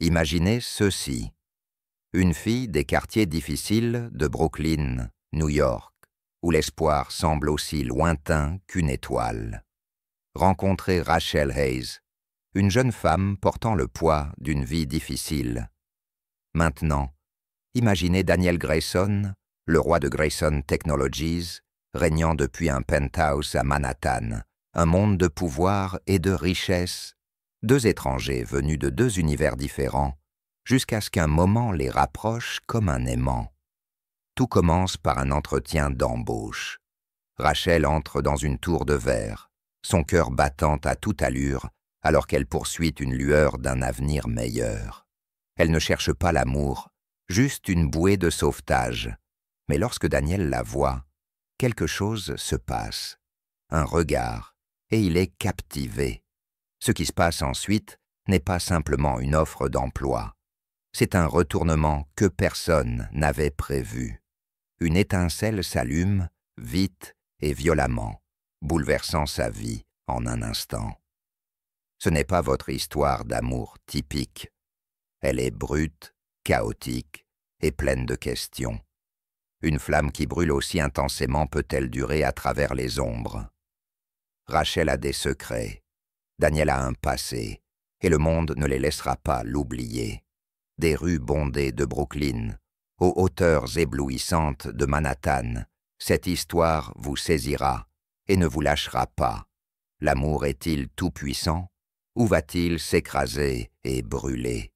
Imaginez ceci. Une fille des quartiers difficiles de Brooklyn, New York, où l'espoir semble aussi lointain qu'une étoile. Rencontrez Rachel Hayes, une jeune femme portant le poids d'une vie difficile. Maintenant, imaginez Daniel Grayson, le roi de Grayson Technologies, régnant depuis un penthouse à Manhattan, un monde de pouvoir et de richesse, deux étrangers venus de deux univers différents, jusqu'à ce qu'un moment les rapproche comme un aimant. Tout commence par un entretien d'embauche. Rachel entre dans une tour de verre, son cœur battant à toute allure, alors qu'elle poursuit une lueur d'un avenir meilleur. Elle ne cherche pas l'amour, juste une bouée de sauvetage. Mais lorsque Daniel la voit, quelque chose se passe. Un regard, et il est captivé. Ce qui se passe ensuite n'est pas simplement une offre d'emploi. C'est un retournement que personne n'avait prévu. Une étincelle s'allume, vite et violemment, bouleversant sa vie en un instant. Ce n'est pas votre histoire d'amour typique. Elle est brute, chaotique et pleine de questions. Une flamme qui brûle aussi intensément peut-elle durer à travers les ombres? Rachel a des secrets, Daniel a un passé, et le monde ne les laissera pas l'oublier. Des rues bondées de Brooklyn, aux hauteurs éblouissantes de Manhattan, cette histoire vous saisira et ne vous lâchera pas. L'amour est-il tout-puissant? Ou va-t-il s'écraser et brûler?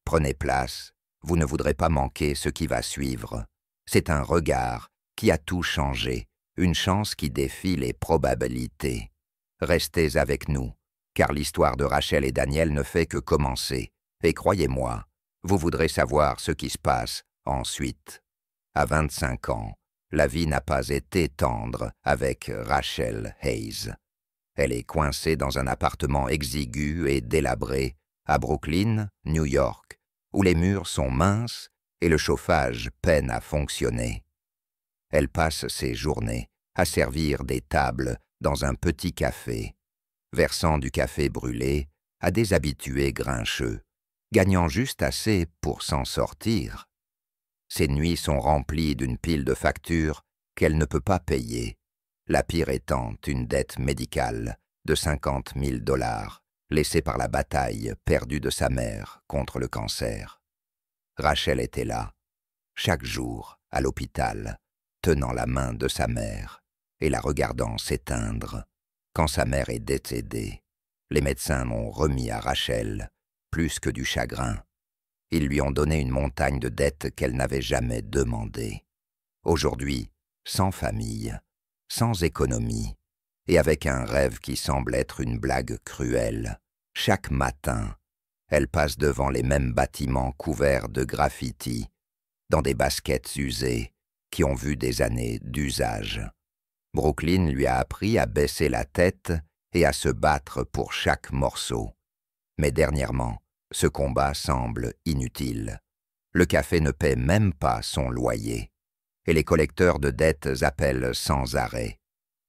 Prenez place, vous ne voudrez pas manquer ce qui va suivre. C'est un regard qui a tout changé, une chance qui défie les probabilités. Restez avec nous, car l'histoire de Rachel et Daniel ne fait que commencer, et croyez-moi, vous voudrez savoir ce qui se passe ensuite. À 25 ans, la vie n'a pas été tendre avec Rachel Hayes. Elle est coincée dans un appartement exigu et délabré à Brooklyn, New York, où les murs sont minces et le chauffage peine à fonctionner. Elle passe ses journées à servir des tables dans un petit café, versant du café brûlé à des habitués grincheux, gagnant juste assez pour s'en sortir. Ses nuits sont remplies d'une pile de factures qu'elle ne peut pas payer, la pire étant une dette médicale de 50 000 $, laissée par la bataille perdue de sa mère contre le cancer. Rachel était là, chaque jour, à l'hôpital, tenant la main de sa mère et la regardant s'éteindre. Quand sa mère est décédée, les médecins n'ont remis à Rachel plus que du chagrin. Ils lui ont donné une montagne de dettes qu'elle n'avait jamais demandées. Aujourd'hui, sans famille, sans économie, et avec un rêve qui semble être une blague cruelle, chaque matin, elle passe devant les mêmes bâtiments couverts de graffitis, dans des baskets usées qui ont vu des années d'usage. Brooklyn lui a appris à baisser la tête et à se battre pour chaque morceau. Mais dernièrement, ce combat semble inutile. Le café ne paie même pas son loyer, et les collecteurs de dettes appellent sans arrêt.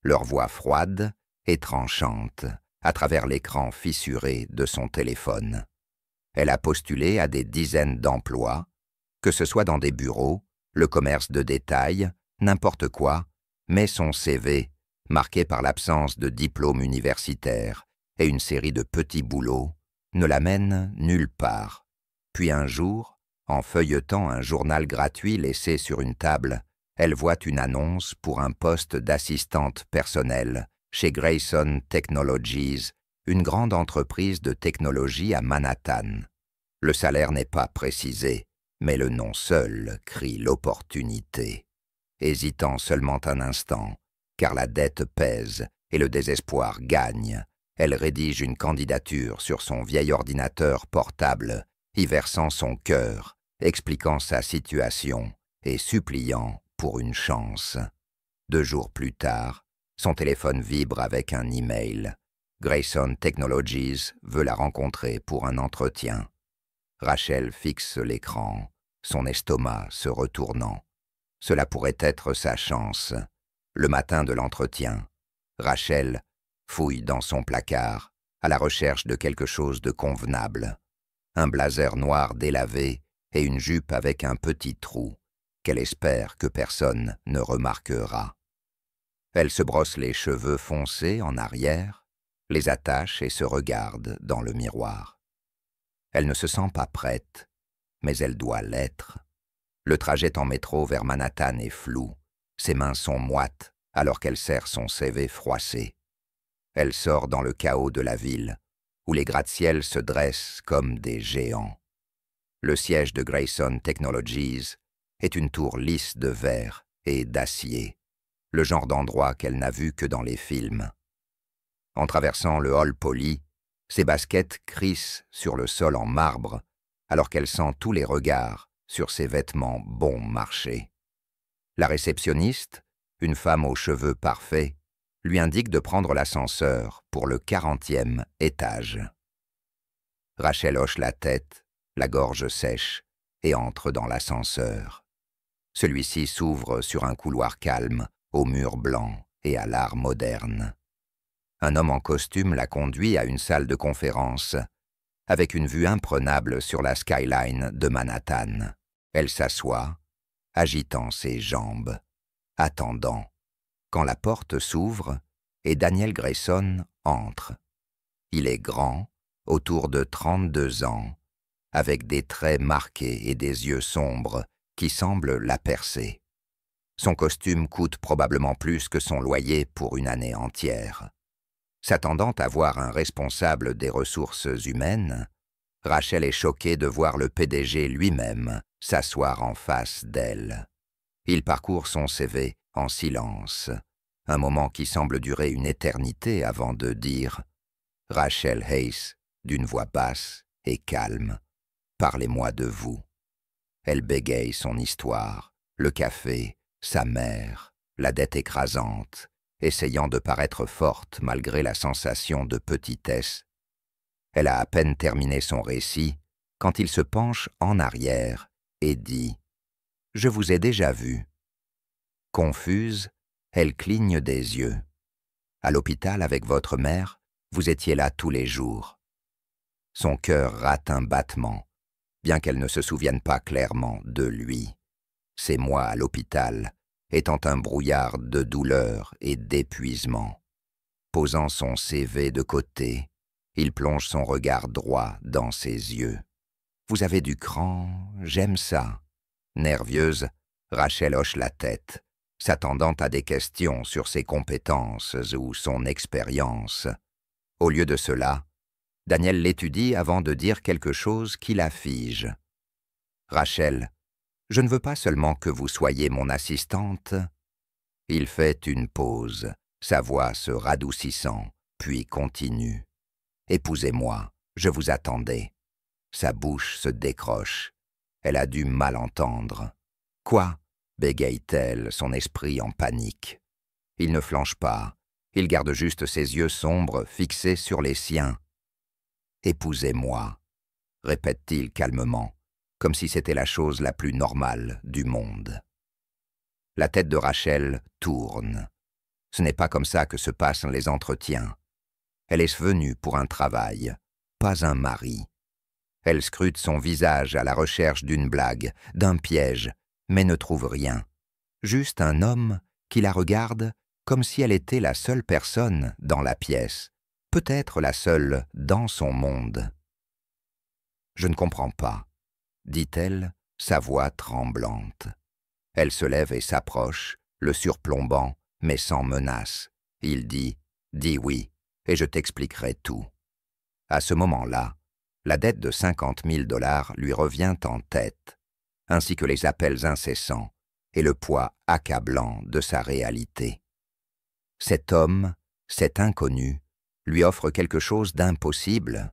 Leur voix froide et tranchante à travers l'écran fissuré de son téléphone. Elle a postulé à des dizaines d'emplois, que ce soit dans des bureaux, le commerce de détail, n'importe quoi, mais son CV, marqué par l'absence de diplôme universitaire et une série de petits boulots, ne l'amène nulle part. Puis un jour, en feuilletant un journal gratuit laissé sur une table, elle voit une annonce pour un poste d'assistante personnelle chez Grayson Technologies, une grande entreprise de technologie à Manhattan. Le salaire n'est pas précisé, mais le nom seul crie l'opportunité. Hésitant seulement un instant, car la dette pèse et le désespoir gagne, elle rédige une candidature sur son vieil ordinateur portable, y versant son cœur, expliquant sa situation et suppliant pour une chance. 2 jours plus tard, son téléphone vibre avec un email. Grayson Technologies veut la rencontrer pour un entretien. Rachel fixe l'écran, son estomac se retournant. Cela pourrait être sa chance. Le matin de l'entretien, Rachel fouille dans son placard, à la recherche de quelque chose de convenable. un blazer noir délavé et une jupe avec un petit trou, qu'elle espère que personne ne remarquera. Elle se brosse les cheveux foncés en arrière, les attache et se regarde dans le miroir. Elle ne se sent pas prête, mais elle doit l'être. Le trajet en métro vers Manhattan est flou, ses mains sont moites alors qu'elle serre son CV froissé. Elle sort dans le chaos de la ville, où les gratte-ciels se dressent comme des géants. Le siège de Grayson Technologies est une tour lisse de verre et d'acier, le genre d'endroit qu'elle n'a vu que dans les films. En traversant le hall poli, ses baskets crissent sur le sol en marbre, alors qu'elle sent tous les regards sur ses vêtements bon marché. La réceptionniste, une femme aux cheveux parfaits, lui indique de prendre l'ascenseur pour le 40e étage. Rachel hoche la tête, la gorge sèche, et entre dans l'ascenseur. Celui-ci s'ouvre sur un couloir calme, aux murs blancs et à l'art moderne. Un homme en costume la conduit à une salle de conférence, avec une vue imprenable sur la skyline de Manhattan. Elle s'assoit, agitant ses jambes, attendant, quand la porte s'ouvre et Daniel Grayson entre. Il est grand, autour de 32 ans, avec des traits marqués et des yeux sombres qui semblent la percer. Son costume coûte probablement plus que son loyer pour une année entière. S'attendant à voir un responsable des ressources humaines, Rachel est choquée de voir le PDG lui-même s'asseoir en face d'elle. Il parcourt son CV en silence, un moment qui semble durer une éternité avant de dire « Rachel Hayes » d'une voix basse et calme. « Parlez-moi de vous. » Elle bégaye son histoire, le café, sa mère, la dette écrasante, essayant de paraître forte malgré la sensation de petitesse. Elle a à peine terminé son récit quand il se penche en arrière et dit « Je vous ai déjà vu. » Confuse, elle cligne des yeux. « À l'hôpital avec votre mère, vous étiez là tous les jours. » Son cœur rate un battement, bien qu'elle ne se souvienne pas clairement de lui. Ces mois à l'hôpital étant un brouillard de douleur et d'épuisement. Posant son CV de côté, il plonge son regard droit dans ses yeux. « Vous avez du cran, j'aime ça. » Nervieuse, Rachel hoche la tête, s'attendant à des questions sur ses compétences ou son expérience. Au lieu de cela, Daniel l'étudie avant de dire quelque chose qui la fige. « Rachel, je ne veux pas seulement que vous soyez mon assistante. » Il fait une pause, sa voix se radoucissant, puis continue. « Épousez-moi, je vous attendais. » Sa bouche se décroche. Elle a dû mal entendre. « Quoi ?» bégaye-t-elle, son esprit en panique. Il ne flanche pas. Il garde juste ses yeux sombres fixés sur les siens. « Épousez-moi » répète-t-il calmement, comme si c'était la chose la plus normale du monde. La tête de Rachel tourne. Ce n'est pas comme ça que se passent les entretiens. Elle est venue pour un travail, pas un mari. Elle scrute son visage à la recherche d'une blague, d'un piège, mais ne trouve rien. Juste un homme qui la regarde comme si elle était la seule personne dans la pièce, peut-être la seule dans son monde. « Je ne comprends pas, » dit-elle, sa voix tremblante. Elle se lève et s'approche, le surplombant, mais sans menace. Il dit « Dis oui, et je t'expliquerai tout. » À ce moment-là, la dette de 50 000 $ lui revient en tête, ainsi que les appels incessants et le poids accablant de sa réalité. Cet homme, cet inconnu, lui offre quelque chose d'impossible.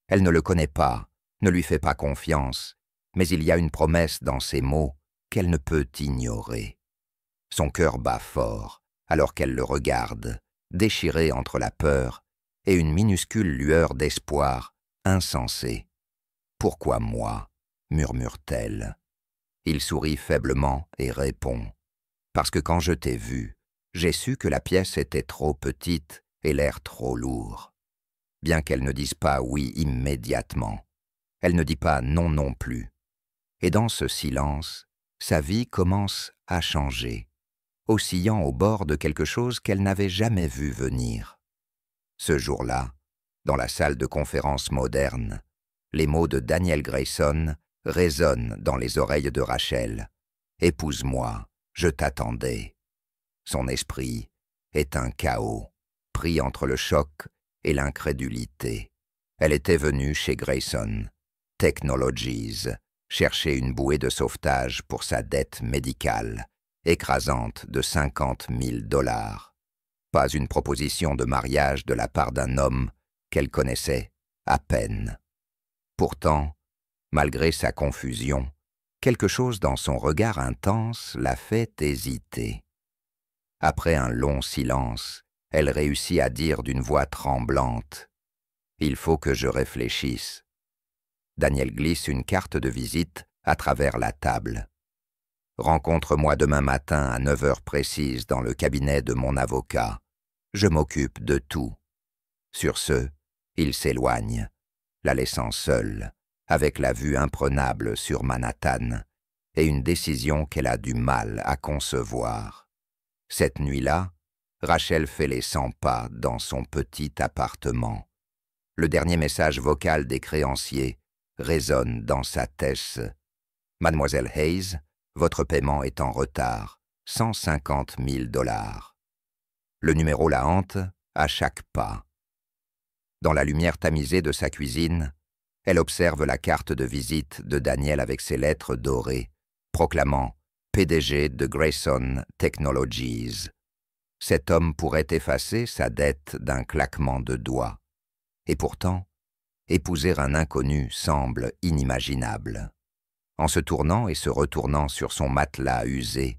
Elle ne le connaît pas, ne lui fait pas confiance, mais il y a une promesse dans ses mots qu'elle ne peut ignorer. Son cœur bat fort alors qu'elle le regarde, déchiré entre la peur et une minuscule lueur d'espoir insensée. « Pourquoi moi ?» murmure-t-elle. Il sourit faiblement et répond « Parce que quand je t'ai vu, j'ai su que la pièce était trop petite et l'air trop lourd. » Bien qu'elle ne dise pas oui immédiatement, Elle ne dit pas non non plus. Et dans ce silence, sa vie commence à changer, oscillant au bord de quelque chose qu'elle n'avait jamais vu venir. Ce jour-là, dans la salle de conférence moderne, les mots de Daniel Grayson résonnent dans les oreilles de Rachel. « Épouse-moi, je t'attendais ». Son esprit est un chaos, pris entre le choc et l'incrédulité. Elle était venue chez Grayson Technologies chercher une bouée de sauvetage pour sa dette médicale, écrasante de 50 000 $. Pas une proposition de mariage de la part d'un homme qu'elle connaissait à peine. Pourtant, malgré sa confusion, quelque chose dans son regard intense la fait hésiter. Après un long silence, elle réussit à dire d'une voix tremblante « Il faut que je réfléchisse ». Daniel glisse une carte de visite à travers la table. « Rencontre-moi demain matin à 9 heures précises dans le cabinet de mon avocat. Je m'occupe de tout. » Sur ce, il s'éloigne, la laissant seule, avec la vue imprenable sur Manhattan et une décision qu'elle a du mal à concevoir. Cette nuit-là, Rachel fait les 100 pas dans son petit appartement. Le dernier message vocal des créanciers résonne dans sa tête. « Mademoiselle Hayes, votre paiement est en retard, 150 000 $. » Le numéro la hante à chaque pas. Dans la lumière tamisée de sa cuisine, elle observe la carte de visite de Daniel avec ses lettres dorées, proclamant « PDG de Grayson Technologies ». Cet homme pourrait effacer sa dette d'un claquement de doigts. Et pourtant, épouser un inconnu semble inimaginable. En se tournant et se retournant sur son matelas usé,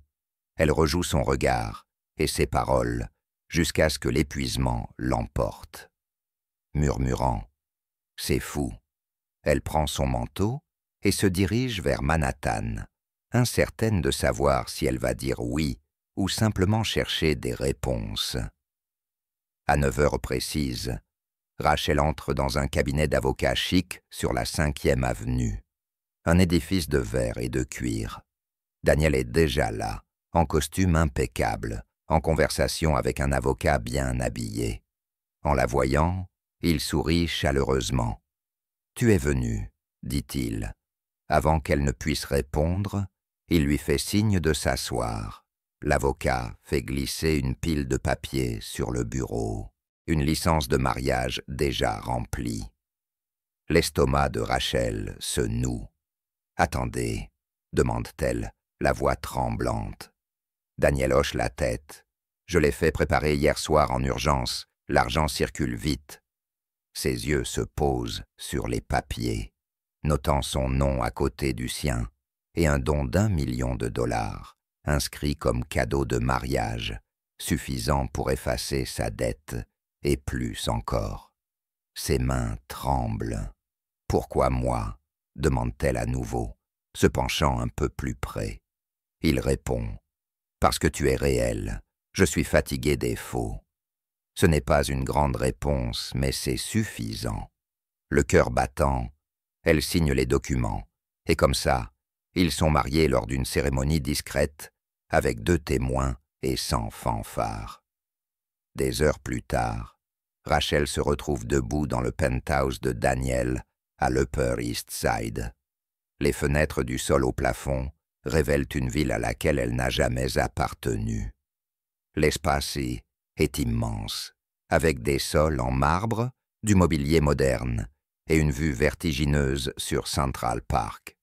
elle rejoue son regard et ses paroles jusqu'à ce que l'épuisement l'emporte. Murmurant « C'est fou », elle prend son manteau et se dirige vers Manhattan, incertaine de savoir si elle va dire oui ou simplement chercher des réponses. À 9 heures précises, Rachel entre dans un cabinet d'avocats chic sur la 5e avenue. Un édifice de verre et de cuir. Daniel est déjà là, en costume impeccable, en conversation avec un avocat bien habillé. En la voyant, il sourit chaleureusement. « Tu es venu, dit-il. » Avant qu'elle ne puisse répondre, il lui fait signe de s'asseoir. L'avocat fait glisser une pile de papier sur le bureau, une licence de mariage déjà remplie. L'estomac de Rachel se noue. « Attendez, » demande-t-elle, la voix tremblante. Daniel hoche la tête. « Je l'ai fait préparer hier soir en urgence. L'argent circule vite. » Ses yeux se posent sur les papiers, notant son nom à côté du sien et un don d'1 million de $, inscrit comme cadeau de mariage, suffisant pour effacer sa dette, et plus encore. Ses mains tremblent. « Pourquoi moi ?» demande-t-elle à nouveau, se penchant un peu plus près. Il répond « Parce que tu es réel, je suis fatigué des faux. » Ce n'est pas une grande réponse, mais c'est suffisant. Le cœur battant, elle signe les documents, et comme ça, ils sont mariés lors d'une cérémonie discrète, avec 2 témoins et sans fanfare. Des heures plus tard, Rachel se retrouve debout dans le penthouse de Daniel, à l'Upper East Side. Les fenêtres du sol au plafond révèlent une ville à laquelle elle n'a jamais appartenu. L'espace est immense, avec des sols en marbre, du mobilier moderne et une vue vertigineuse sur Central Park.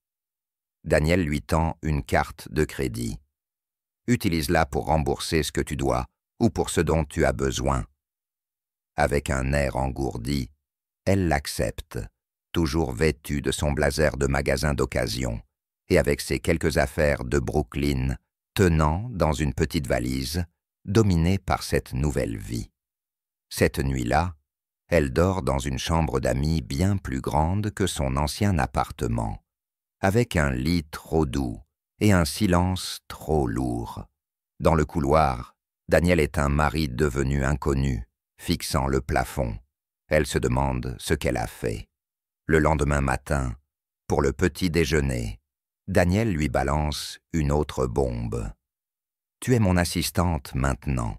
Daniel lui tend une carte de crédit. Utilise-la pour rembourser ce que tu dois ou pour ce dont tu as besoin. Avec un air engourdi, elle l'accepte, toujours vêtue de son blazer de magasin d'occasion et avec ses quelques affaires de Brooklyn tenant dans une petite valise, dominée par cette nouvelle vie. Cette nuit-là, elle dort dans une chambre d'amis bien plus grande que son ancien appartement, avec un lit trop doux et un silence trop lourd. Dans le couloir, Daniel est un mari devenu inconnu, fixant le plafond. Elle se demande ce qu'elle a fait. Le lendemain matin, Pour le petit déjeuner, Daniel lui balance une autre bombe. « Tu es mon assistante maintenant. »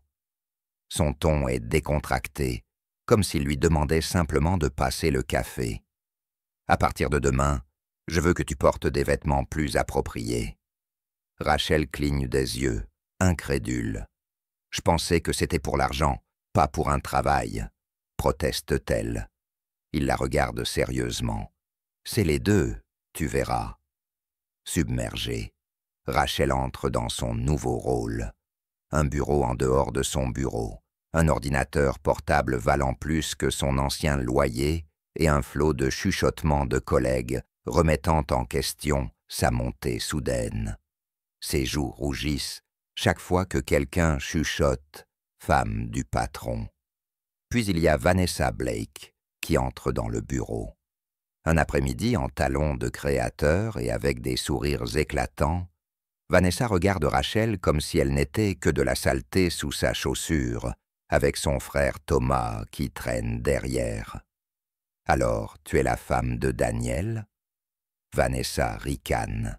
Son ton est décontracté, comme s'il lui demandait simplement de passer le café. « À partir de demain, je veux que tu portes des vêtements plus appropriés. » Rachel cligne des yeux, incrédule. « Je pensais que c'était pour l'argent, pas pour un travail, » proteste-t-elle. Il la regarde sérieusement. « C'est les deux, tu verras. » Submergée, Rachel entre dans son nouveau rôle. Un bureau en dehors de son bureau, un ordinateur portable valant plus que son ancien loyer et un flot de chuchotements de collègues remettant en question sa montée soudaine. Ses joues rougissent chaque fois que quelqu'un chuchote « femme du patron ». Puis il y a Vanessa Blake qui entre dans le bureau. Un après-midi en talons de créateur et avec des sourires éclatants, Vanessa regarde Rachel comme si elle n'était que de la saleté sous sa chaussure, avec son frère Thomas qui traîne derrière. « Alors, tu es la femme de Daniel ?» Vanessa ricane.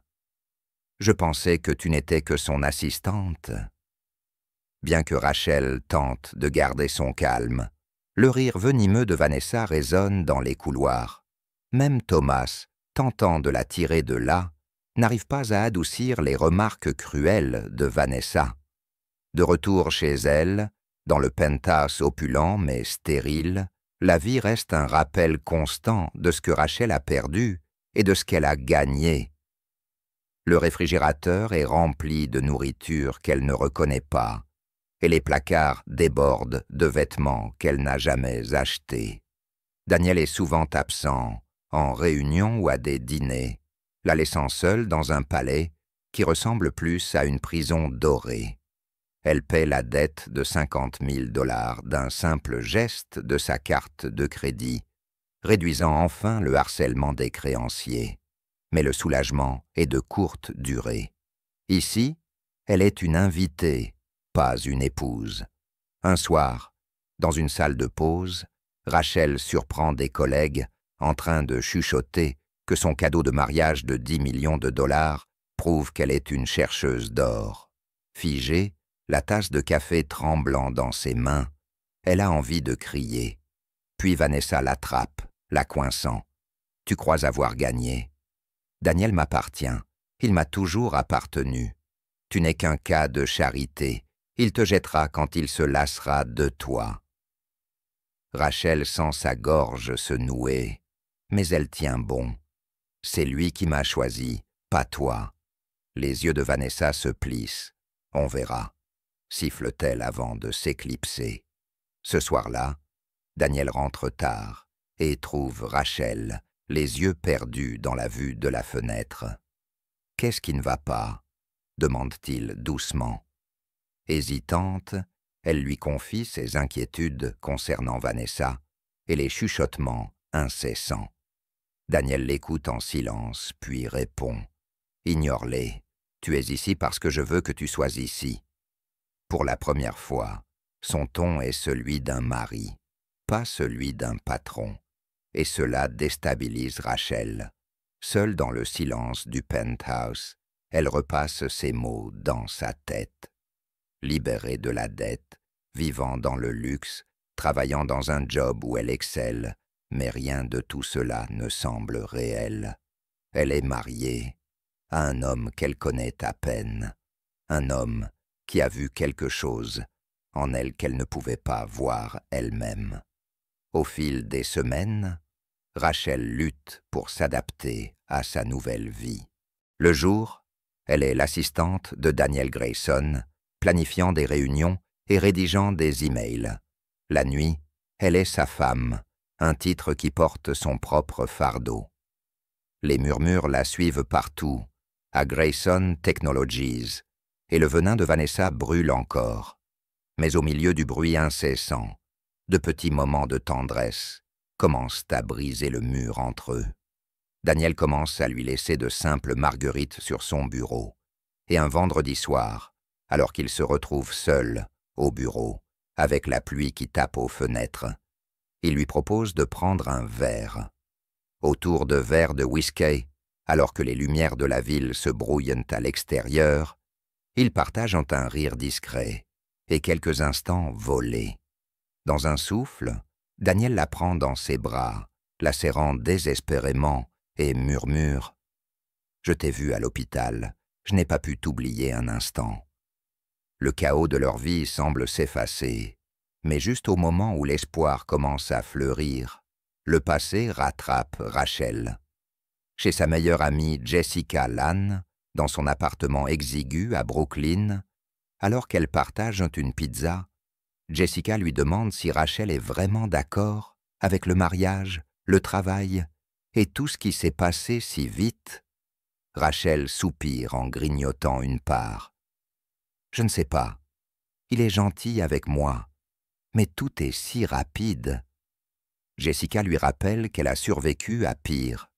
« Je pensais que tu n'étais que son assistante. » Bien que Rachel tente de garder son calme, le rire venimeux de Vanessa résonne dans les couloirs. Même Thomas, tentant de la tirer de là, n'arrive pas à adoucir les remarques cruelles de Vanessa. De retour chez elle, dans le penthouse opulent mais stérile, la vie reste un rappel constant de ce que Rachel a perdu et de ce qu'elle a gagné. Le réfrigérateur est rempli de nourriture qu'elle ne reconnaît pas, et les placards débordent de vêtements qu'elle n'a jamais achetés. Daniel est souvent absent, en réunion ou à des dîners, la laissant seule dans un palais qui ressemble plus à une prison dorée. Elle paie la dette de 50 000 $ d'un simple geste de sa carte de crédit, réduisant enfin le harcèlement des créanciers. Mais le soulagement est de courte durée. Ici, elle est une invitée, pas une épouse. Un soir, dans une salle de pause, Rachel surprend des collègues en train de chuchoter que son cadeau de mariage de 10 millions de $ prouve qu'elle est une chercheuse d'or. Figée, la tasse de café tremblant dans ses mains, elle a envie de crier. Puis Vanessa l'attrape, la coinçant. « Tu crois avoir gagné ? Daniel m'appartient, il m'a toujours appartenu. Tu n'es qu'un cas de charité, il te jettera quand il se lassera de toi. » Rachel sent sa gorge se nouer, mais elle tient bon. « C'est lui qui m'a choisi, pas toi. » Les yeux de Vanessa se plissent. « On verra. » siffle-t-elle avant de s'éclipser. Ce soir-là, Daniel rentre tard et trouve Rachel, les yeux perdus dans la vue de la fenêtre. « Qu'est-ce qui ne va pas ?» demande-t-il doucement. Hésitante, elle lui confie ses inquiétudes concernant Vanessa et les chuchotements incessants. Daniel l'écoute en silence, puis répond « Ignore-les, tu es ici parce que je veux que tu sois ici. » Pour la première fois, son ton est celui d'un mari, pas celui d'un patron, et cela déstabilise Rachel. Seule dans le silence du penthouse, elle repasse ces mots dans sa tête. Libérée de la dette, vivant dans le luxe, travaillant dans un job où elle excelle, mais rien de tout cela ne semble réel. Elle est mariée à un homme qu'elle connaît à peine, un homme qui a vu quelque chose en elle qu'elle ne pouvait pas voir elle-même. Au fil des semaines, Rachel lutte pour s'adapter à sa nouvelle vie. Le jour, elle est l'assistante de Daniel Grayson, planifiant des réunions et rédigeant des emails. La nuit, elle est sa femme, un titre qui porte son propre fardeau. Les murmures la suivent partout, à Grayson Technologies, et le venin de Vanessa brûle encore. Mais au milieu du bruit incessant, de petits moments de tendresse commencent à briser le mur entre eux. Daniel commence à lui laisser de simples marguerites sur son bureau, et un vendredi soir, alors qu'il se retrouve seul au bureau, avec la pluie qui tape aux fenêtres, il lui propose de prendre un verre. Autour de verres de whisky, Alors que les lumières de la ville se brouillent à l'extérieur, ils partagent un rire discret et quelques instants volés. Dans un souffle, Daniel la prend dans ses bras, la serrant désespérément, et murmure « Je t'ai vu à l'hôpital, je n'ai pas pu t'oublier un instant. » Le chaos de leur vie semble s'effacer, mais juste au moment où l'espoir commence à fleurir, le passé rattrape Rachel. Chez sa meilleure amie Jessica Lange, dans son appartement exigu à Brooklyn, alors qu'elles partagent une pizza, Jessica lui demande si Rachel est vraiment d'accord avec le mariage, le travail et tout ce qui s'est passé si vite. Rachel soupire en grignotant une part. « Je ne sais pas. Il est gentil avec moi, mais tout est si rapide. » Jessica lui rappelle qu'elle a survécu à pire,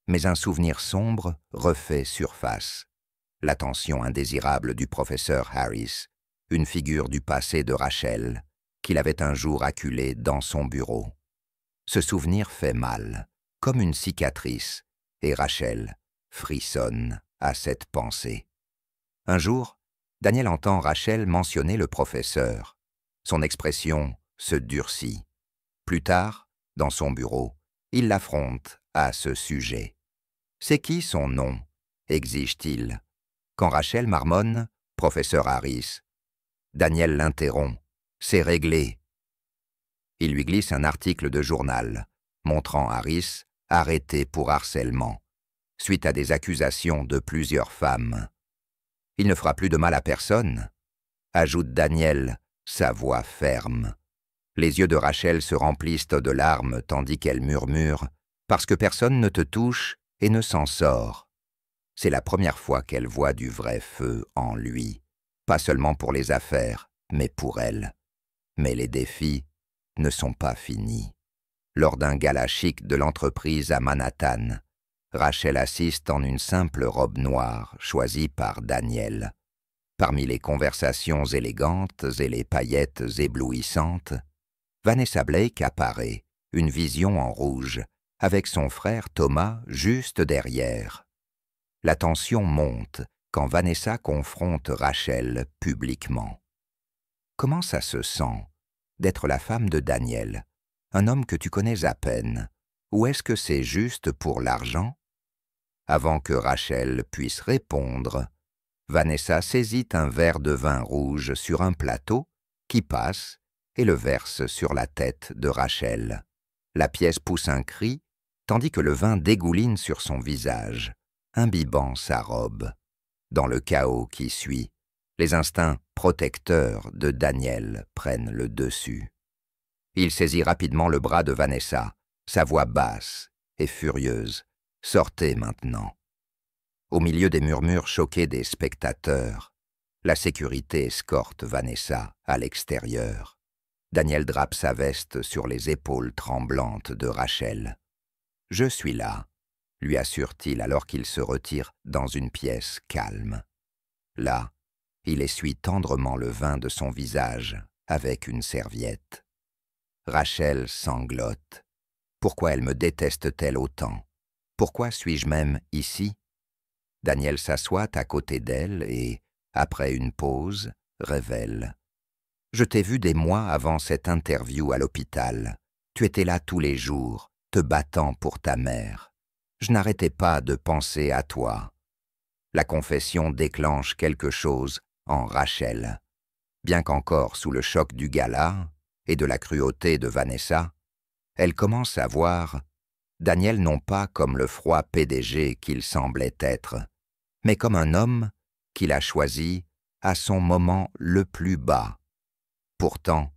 mais un souvenir sombre refait surface. L'attention indésirable du professeur Harris, une figure du passé de Rachel, qu'il avait un jour acculée dans son bureau. Ce souvenir fait mal, comme une cicatrice, et Rachel frissonne à cette pensée. Un jour, Daniel entend Rachel mentionner le professeur. Son expression se durcit. Plus tard, dans son bureau, il l'affronte à ce sujet. « C'est qui son nom ?» exige-t-il. Quand Rachel marmonne « Professeur Harris », Daniel l'interrompt. « C'est réglé. » Il lui glisse un article de journal, montrant Harris arrêté pour harcèlement, suite à des accusations de plusieurs femmes. « Il ne fera plus de mal à personne », ajoute Daniel, sa voix ferme. Les yeux de Rachel se remplissent de larmes tandis qu'elle murmure « Parce que personne ne te touche et ne s'en sort ». C'est la première fois qu'elle voit du vrai feu en lui, pas seulement pour les affaires, mais pour elle. Mais les défis ne sont pas finis. Lors d'un gala chic de l'entreprise à Manhattan, Rachel assiste en une simple robe noire choisie par Daniel. Parmi les conversations élégantes et les paillettes éblouissantes, Vanessa Blake apparaît, une vision en rouge, avec son frère Thomas juste derrière. La tension monte quand Vanessa confronte Rachel publiquement. Comment ça se sent d'être la femme de Daniel, un homme que tu connais à peine, ou est-ce que c'est juste pour l'argent? Avant que Rachel puisse répondre, Vanessa saisit un verre de vin rouge sur un plateau qui passe et le verse sur la tête de Rachel. La pièce pousse un cri, tandis que le vin dégouline sur son visage, imbibant sa robe. Dans le chaos qui suit, les instincts protecteurs de Daniel prennent le dessus. Il saisit rapidement le bras de Vanessa, sa voix basse et furieuse. « Sortez maintenant !» Au milieu des murmures choqués des spectateurs, la sécurité escorte Vanessa à l'extérieur. Daniel drape sa veste sur les épaules tremblantes de Rachel. « Je suis là », lui assure-t-il alors qu'il se retire dans une pièce calme. Là, il essuie tendrement le vin de son visage avec une serviette. Rachel sanglote. Pourquoi elle me déteste-t-elle autant? Pourquoi suis-je même ici? Daniel s'assoit à côté d'elle et, après une pause, révèle. « Je t'ai vu des mois avant cette interview à l'hôpital. Tu étais là tous les jours, te battant pour ta mère. Je n'arrêtais pas de penser à toi. » La confession déclenche quelque chose en Rachel. Bien qu'encore sous le choc du gala et de la cruauté de Vanessa, elle commence à voir Daniel non pas comme le froid PDG qu'il semblait être, mais comme un homme qu'il a choisi à son moment le plus bas. Pourtant,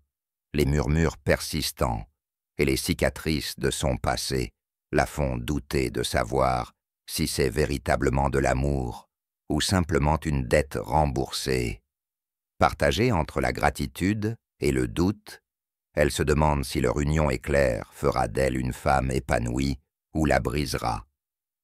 les murmures persistants et les cicatrices de son passé la font douter de savoir si c'est véritablement de l'amour ou simplement une dette remboursée. Partagée entre la gratitude et le doute, elle se demande si leur union éclair fera d'elle une femme épanouie ou la brisera.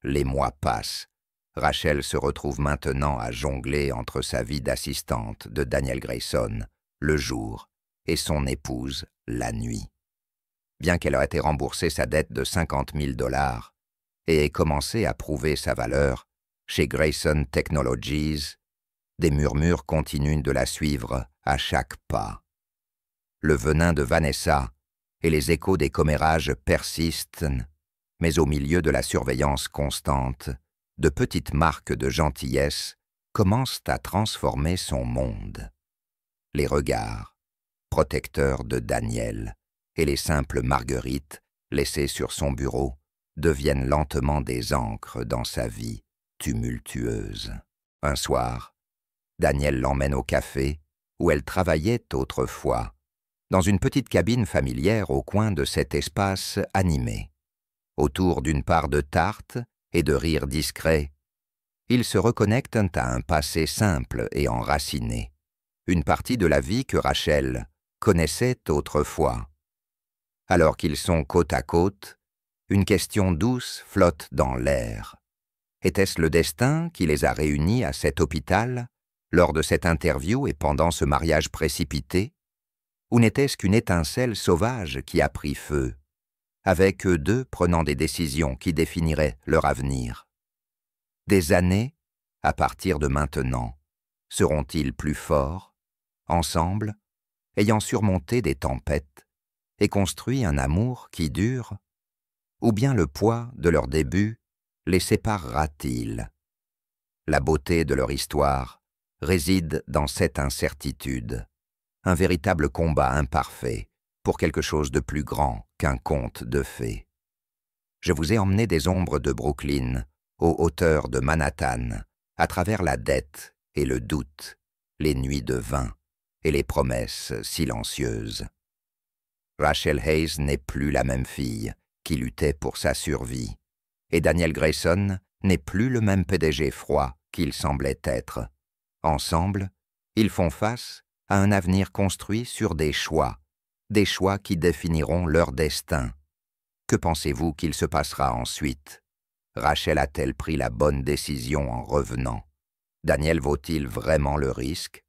Les mois passent. Rachel se retrouve maintenant à jongler entre sa vie d'assistante de Daniel Grayson, le jour, et son épouse, la nuit. Bien qu'elle ait été remboursée sa dette de $50 000, et ait commencé à prouver sa valeur chez Grayson Technologies, des murmures continuent de la suivre à chaque pas. Le venin de Vanessa et les échos des commérages persistent, mais au milieu de la surveillance constante, de petites marques de gentillesse commencent à transformer son monde. Les regards, protecteurs de Daniel, et les simples marguerites laissées sur son bureau deviennent lentement des ancres dans sa vie tumultueuse. Un soir, Daniel l'emmène au café où elle travaillait autrefois, dans une petite cabine familière au coin de cet espace animé. Autour d'une part de tarte et de rires discrets, ils se reconnectent à un passé simple et enraciné, une partie de la vie que Rachel connaissait autrefois. Alors qu'ils sont côte à côte, une question douce flotte dans l'air. Était-ce le destin qui les a réunis à cet hôpital, lors de cette interview et pendant ce mariage précipité? Ou n'était-ce qu'une étincelle sauvage qui a pris feu, avec eux deux prenant des décisions qui définiraient leur avenir? Des années, à partir de maintenant, seront-ils plus forts, ensemble, ayant surmonté des tempêtes et construit un amour qui dure? Ou bien le poids de leur début les séparera-t-il? La beauté de leur histoire réside dans cette incertitude, un véritable combat imparfait pour quelque chose de plus grand qu'un conte de fées. Je vous ai emmené des ombres de Brooklyn, aux hauteurs de Manhattan, à travers la dette et le doute, les nuits de vin et les promesses silencieuses. Rachel Hayes n'est plus la même fille qui luttait pour sa survie, et Daniel Grayson n'est plus le même PDG froid qu'il semblait être. Ensemble, ils font face à un avenir construit sur des choix qui définiront leur destin. Que pensez-vous qu'il se passera ensuite? Rachel a-t-elle pris la bonne décision en revenant? Daniel vaut-il vraiment le risque?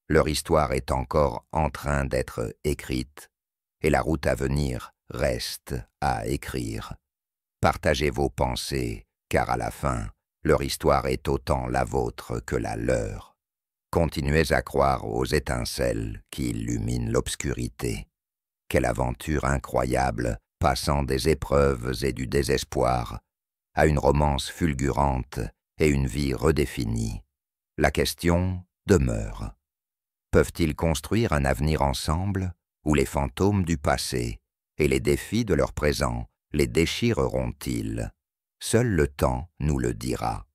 Leur histoire est encore en train d'être écrite, et la route à venir reste à écrire. Partagez vos pensées, car à la fin, leur histoire est autant la vôtre que la leur. Continuez à croire aux étincelles qui illuminent l'obscurité. Quelle aventure incroyable, passant des épreuves et du désespoir à une romance fulgurante et une vie redéfinie. La question demeure. Peuvent-ils construire un avenir ensemble où les fantômes du passé et les défis de leur présent les déchireront-ils? Seul le temps nous le dira.